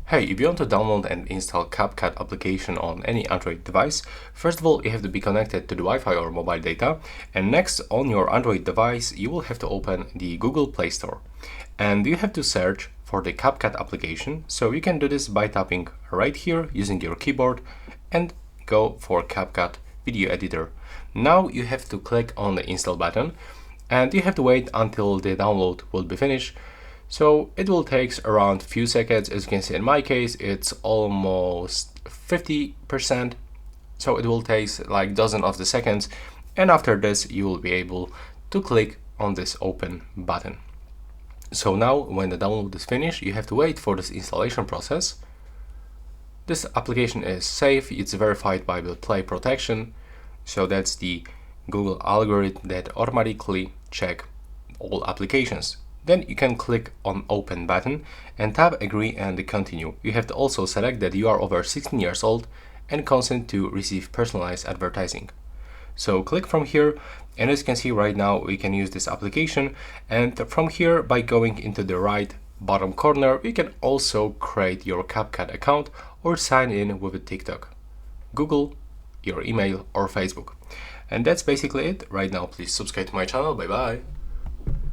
Hey, if you want to download and install CapCut application on any Android device, first of all, you have to be connected to the Wi-Fi or mobile data. And next, on your Android device, you will have to open the Google Play Store. And you have to search for the CapCut application. So you can do this by tapping right here using your keyboard and go for CapCut Video Editor. Now you have to click on the install button and you have to wait until the download will be finished. So it will take around few seconds. As you can see in my case, it's almost 50%. So it will take like dozen of the seconds. And after this, you will be able to click on this open button. So now when the download is finished, you have to wait for this installation process. This application is safe. It's verified by the Play Protection. So that's the Google algorithm that automatically check all applications. Then you can click on open button and tap agree and continue. You have to also select that you are over 16 years old and consent to receive personalized advertising. So click from here, and as you can see right now, we can use this application. And from here, by going into the right bottom corner, you can also create your CapCut account or sign in with a TikTok, Google, your email or Facebook. And that's basically it. Right now, please subscribe to my channel. Bye bye.